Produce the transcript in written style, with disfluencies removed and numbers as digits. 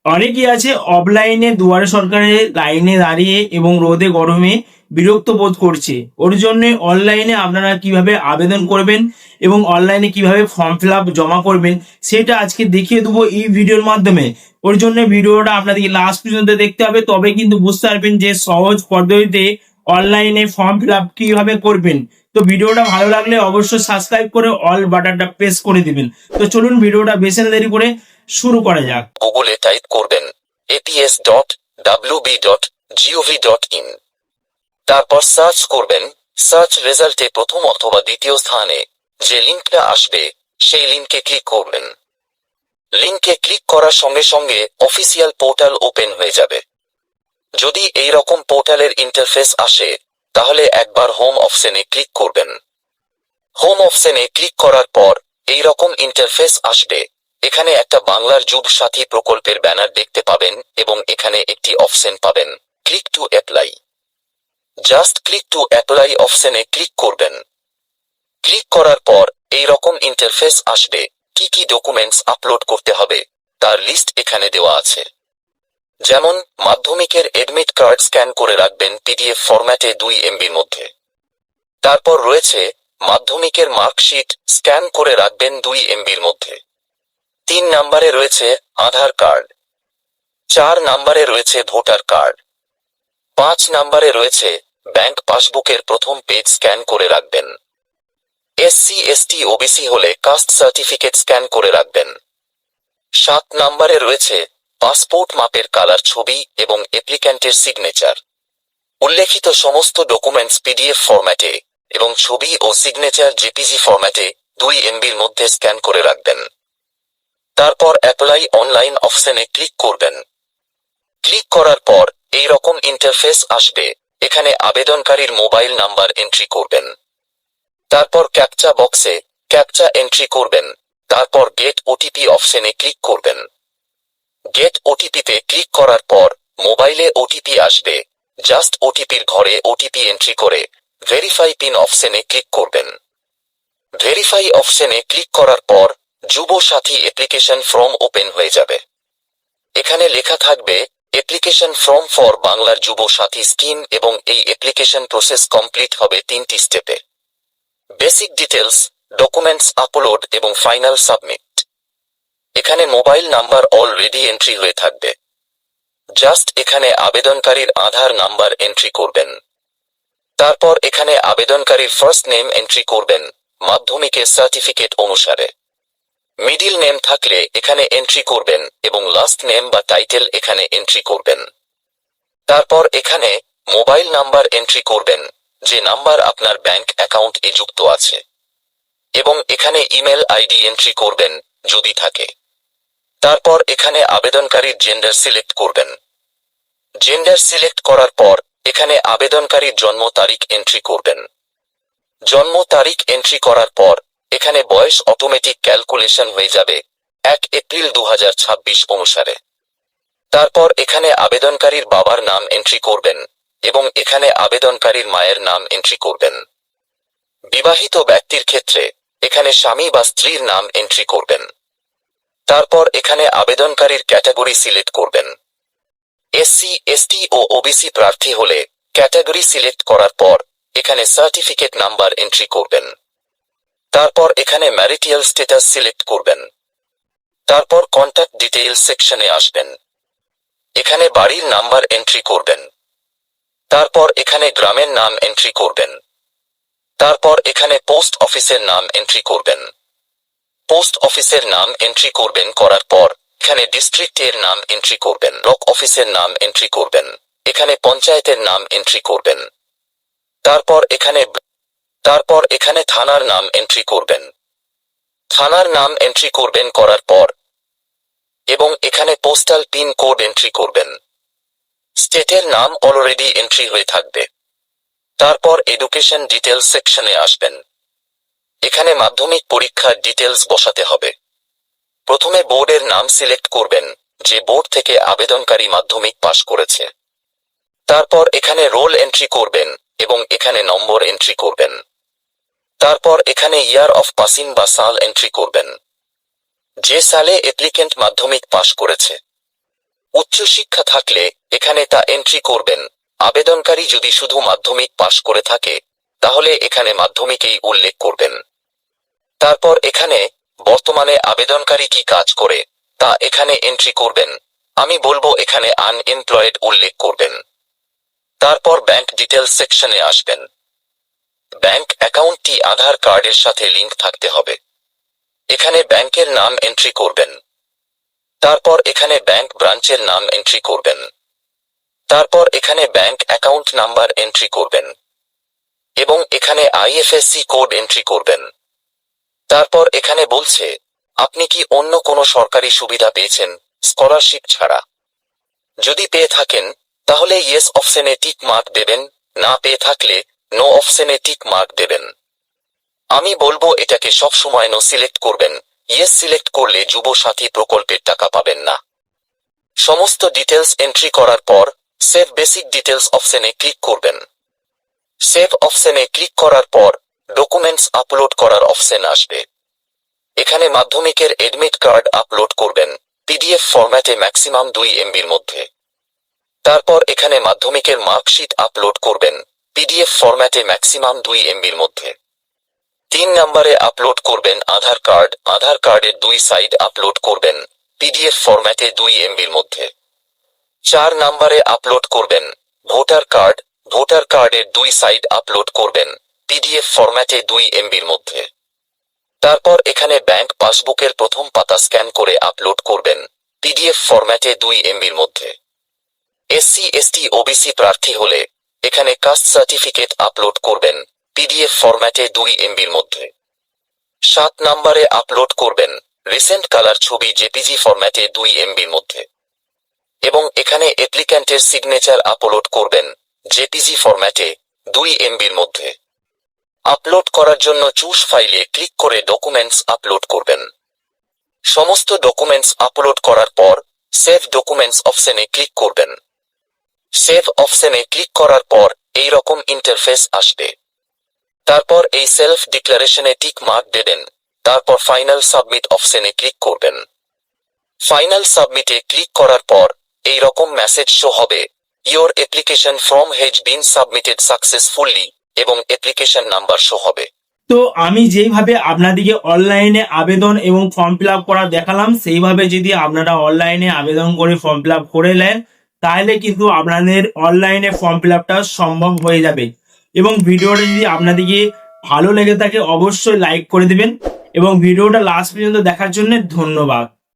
অনেকেই আছে অফলাইনে দুয়ারে সরকারের লাইনে দাঁড়িয়ে এবং রোদে গরমে বিরক্ত বোধ করছে। ওর জন্য অনলাইনে আপনারা কিভাবে আবেদন করবেন এবং অনলাইনে কিভাবে ফর্ম ফিল আপ জমা করবেন সেটা আজকে দেখিয়ে দেবো এই ভিডিওর মাধ্যমে। ওর জন্য ভিডিওটা আপনাদেরকে লাস্ট পর্যন্ত দেখতে হবে, তবে কিন্তু বুঝতে পারবেন যে সহজ পদ্ধতিতে অনলাইনে ফর্ম ফিল আপ কিভাবে করবেন। তো ভিডিওটা ভালো লাগলে অবশ্যই সাবস্ক্রাইব করে অল বাটনটা প্রেস করে দিবেন। তো চলুন ভিডিওটা বেশি না দেরি করে শুরু করা যাক। গুগলে টাইপ করবেন aps.wb.gov.in, তারপর সার্চ করবেন। সার্চ রেজাল্টে প্রথম অথবা দ্বিতীয় স্থানে যে লিঙ্কটা আসবে সেই লিঙ্কে ক্লিক করবেন। লিঙ্কে ক্লিক করার সঙ্গে সঙ্গে অফিসিয়াল পোর্টাল ওপেন হয়ে যাবে। যদি এই রকম পোর্টালের ইন্টারফেস আসে তাহলে একবার হোম অপশনে ক্লিক করবেন। হোম অপশনে ক্লিক করার পর এই রকম ইন্টারফেস আসবে। এখানে একটা বাংলার যুব সাথী প্রকল্পের ব্যানার দেখতে পাবেন এবং এখানে একটি অপশন পাবেন click to apply. Just click to apply অপশনে ক্লিক করবেন। ক্লিক করার পর এই রকম ইন্টারফেস আসবে। কি কি ডকুমেন্টস আপলোড করতে হবে তার লিস্ট এখানে দেওয়া আছে। যেমন মাধ্যমিকের এডমিট কার্ড স্ক্যান করে রাখবেন পিডিএফ ফরম্যাটে 2 MBর মধ্যে। তারপর রয়েছে মাধ্যমিকের মার্কশিট স্ক্যান করে রাখবেন 2 MBর মধ্যে। 3 নম্বরে রয়েছে আধার কার্ড। 4 নম্বরে রয়েছে ভোটার কার্ড। 5 নম্বরে রয়েছে ব্যাংক পাসবুকের প্রথম পেজ স্ক্যান করে রাখবেন। SC ST OBC হলে কাস্ট সার্টিফিকেট স্ক্যান করে রাখবেন। 7 নম্বরে রয়েছে পাসপোর্ট মাপের কালার ছবি এবং অ্যাপ্লিক্যান্টের সিগনেচার। উল্লেখিত সমস্ত ডকুমেন্টস পিডিএফ ফরম্যাটে এবং ছবি ও সিগনেচার জেপিজি ফরম্যাটে 2 MBর মধ্যে স্ক্যান করে রাখবেন। তারপর অ্যাপ্লাই অনলাইন অপশনে ক্লিক করবেন। ক্লিক করার পর এই রকম ইন্টারফেস আসবে। এখানে আবেদনকারীর মোবাইল নাম্বার এন্ট্রি করবেন। তারপর ক্যাপচা বক্সে ক্যাপচা এন্ট্রি করবেন। তারপর গেট ওটিপি অপশনে ক্লিক করবেন। গেট ওটিপিতে ক্লিক করার পর মোবাইলে ওটিপি আসবে। জাস্ট ওটিপির ঘরে ওটিপি এন্ট্রি করে ভেরিফাই পিন অপশনে ক্লিক করবেন। ভেরিফাই অপশনে ক্লিক করার পর যুব সাথী অ্যাপ্লিকেশন ফর্ম ওপেন হয়ে যাবে। এখানে লেখা থাকবে অ্যাপ্লিকেশন ফর্ম ফর বাংলার যুব সাথী স্কিম এবং এই অ্যাপ্লিকেশন প্রসেস কমপ্লিট হবে 3টি স্টেপে। বেসিক ডিটেলস, ডকুমেন্টস আপলোড এবং ফাইনাল সাবমিট। এখানে মোবাইল নাম্বার অলরেডি এন্ট্রি হয়ে থাকবে। জাস্ট এখানে আবেদনকারীর আধার নাম্বার এন্ট্রি করবেন। তারপর এখানে আবেদনকারীর ফার্স্ট নেম এন্ট্রি করবেন মাধ্যমিকের সার্টিফিকেট অনুসারে। মিডিল নেম থাকলে এখানে এন্ট্রি করবেন এবং লাস্ট নেম বা টাইটেল এখানে এন্ট্রি করবেন। তারপর এখানে মোবাইল নাম্বার এন্ট্রি করবেন যে নাম্বার আপনার ব্যাংক অ্যাকাউন্ট এ যুক্ত আছে এবং এখানে ইমেল আইডি এন্ট্রি করবেন যদি থাকে। তারপর এখানে আবেদনকারীর জেন্ডার সিলেক্ট করবেন। জেন্ডার সিলেক্ট করার পর এখানে আবেদনকারীর জন্ম তারিখ এন্ট্রি করবেন। জন্ম তারিখ এন্ট্রি করার পর এখানে বয়স অটোমেটিক ক্যালকুলেশন হয়ে যাবে 1 এপ্রিল 2026 অনুসারে। তারপর এখানে আবেদনকারীর বাবার নাম এন্ট্রি করবেন এবং এখানে আবেদনকারীর মায়ের নাম এন্ট্রি করবেন। বিবাহিত ব্যক্তির ক্ষেত্রে এখানে স্বামী বা স্ত্রীর নাম এন্ট্রি করবেন। তারপর এখানে আবেদনকারীর ক্যাটাগরি সিলেক্ট করবেন। SC ST ও OBC প্রার্থী হলে ক্যাটাগরি সিলেক্ট করার পর এখানে সার্টিফিকেট নাম্বার এন্ট্রি করবেন। তারপর এখানে ম্যারিটাল স্ট্যাটাস সিলেক্ট করবেন। তারপর কন্ট্যাক্ট ডিটেইলস সেকশনে আসবেন। এখানে বাড়ির নাম্বার এন্ট্রি করবেন। তারপর এখানে গ্রামের নাম এন্ট্রি করবেন। তারপর এখানে পোস্ট অফিসের নাম এন্ট্রি করবেন। পোস্ট অফিসের নাম এন্ট্রি করবেন করার পর এখানে ডিস্ট্রিক্টের নাম এন্ট্রি করবেন। ব্লক অফিসের নাম এন্ট্রি করবেন। এখানে পঞ্চায়েতের নাম এন্ট্রি করবেন। তারপর এখানে থানার নাম এন্ট্রি করবেন। থানার নাম এন্ট্রি করবেন করার পর এবং এখানে পোস্টাল পিন কোড এন্ট্রি করবেন। স্টেটের নাম অলরেডি এন্ট্রি হয়ে থাকবে। তারপর এডুকেশন ডিটেলস সেকশনে আসবেন। এখানে মাধ্যমিক পরীক্ষার ডিটেলস বসাতে হবে। প্রথমে বোর্ডের নাম সিলেক্ট করবেন যে বোর্ড থেকে আবেদনকারী মাধ্যমিক পাশ করেছে। তারপর এখানে রোল এন্ট্রি করবেন এবং এখানে নম্বর এন্ট্রি করবেন। তারপর এখানে ইয়ার অফ পাসিং বা সাল এন্ট্রি করবেন যে সালে অ্যাপ্লিক্যান্ট মাধ্যমিক পাশ করেছে। উচ্চশিক্ষা থাকলে এখানে তা এন্ট্রি করবেন। আবেদনকারী যদি শুধু মাধ্যমিক পাশ করে থাকে তাহলে এখানে মাধ্যমিকেই উল্লেখ করবেন। তারপর এখানে বর্তমানে আবেদনকারী কি কাজ করে তা এখানে এন্ট্রি করবেন। আমি বলবো এখানে আনএমপ্লয়েড উল্লেখ করবেন। তারপর ব্যাংক ডিটেলস সেকশনে আসবেন। ব্যাংক অ্যাকাউন্টটি আধার কার্ডের সাথে লিংক থাকতে হবে। এখানে ব্যাংকের নাম এন্ট্রি করবেন। তারপর এখানে ব্যাংক ব্রাঞ্চের নাম এন্ট্রি করবেন। তারপর এখানে ব্যাংক অ্যাকাউন্ট নাম্বার এন্ট্রি করবেন এবং এখানে আইএফএসসি কোড এন্ট্রি করবেন। তারপর এখানে বলছে আপনি কি অন্য কোনো সরকারি সুবিধা পেয়েছেন স্কলারশিপ ছাড়া। যদি পেয়ে থাকেন তাহলে ইয়েস অপশনে টিক মার্ক দেবেন, না পেয়ে থাকলে নো অপশনে টিক মার্ক দেবেন। আমি বলবো এটাকে সব সময় নো সিলেক্ট করবেন। ইয়েস সিলেক্ট করলে যুব সাথী প্রকল্পের টাকা পাবেন না। সমস্ত ডিটেলস এন্ট্রি করার পর সেভ বেসিক ডিটেলস অপশনে ক্লিক করবেন। সেভ অপশনে ক্লিক করার পর ডকুমেন্টস আপলোড করার অপশন আসবে। এখানে মাধ্যমিকের এডমিট কার্ড আপলোড করবেন পিডিএফ ফরম্যাটে ম্যাক্সিমাম 2 MBর মধ্যে। তারপর এখানে মাধ্যমিকের মার্কশিট আপলোড করবেন পিডিএফ ফরম্যাটে ম্যাক্সিমাম 2 MBর মধ্যে। 3 নম্বরে আপলোড করবেন আধার কার্ড। আধার কার্ডের 2 সাইড আপলোড করবেন পিডিএফ ফরম্যাটে 2 MBর মধ্যে। 4 নম্বরে আপলোড করবেন ভোটার কার্ড। ভোটার কার্ডের 2 সাইড আপলোড করবেন পিডিএফ ফরম্যাটে 2 MBর মধ্যে। তারপর এখানে ব্যাংক পাসবুকের প্রথম পাতা স্ক্যান করে আপলোড করবেন পিডিএফ ফরম্যাটে 2 MBর মধ্যে। SC ST OBC প্রার্থী হলে এখানে কাস্ট সার্টিফিকেট আপলোড করবেন পিডিএফ ফরম্যাটে 2 MBর মধ্যে। 7 নম্বরে আপলোড করবেন রিসেন্ট কালার ছবি জেপিজি ফরম্যাটে 2 MBর মধ্যে এবং এখানে অ্যাপ্লিক্যান্টের সিগনেচার আপলোড করবেন জেপিজি ফরম্যাটে 2 MBর মধ্যে। আপলোড করার জন্য চুজ ফাইলে ক্লিক করে ডকুমেন্টস আপলোড করবেন। সমস্ত ডকুমেন্টস আপলোড করার পর সেভ ডকুমেন্টস অপশনে ক্লিক করবেন। সেভ অপশনে ক্লিক করার পর এই রকম ইন্টারফেস আসবে। তারপর এই সেলফ ডিক্লারেশনে টিক মার্ক দেবেন। তারপর ফাইনাল সাবমিট অপশনে ক্লিক করবেন। ফাইনাল সাবমিটে ক্লিক করার পর এই রকম মেসেজ শো হবে your application form has been submitted successfully এবং অ্যাপ্লিকেশন নাম্বার শো হবে। তো আমি যেইভাবে আপনাদেরকে অনলাইনে আবেদন এবং ফর্ম ফিল আপ করা দেখালাম সেইভাবে যদি আপনারা অনলাইনে আবেদন করে ফর্ম ফিল আপ করে নেন তাহলে কিন্তু আপনাদের অনলাইনে ফর্ম ফিল আপটা সম্ভব হয়ে যাবে। এবং ভিডিওটা যদি আপনাদেরকে ভালো লেগে থাকে অবশ্যই লাইক করে দিবেন এবং ভিডিওটা লাস্ট পর্যন্ত দেখার জন্য ধন্যবাদ।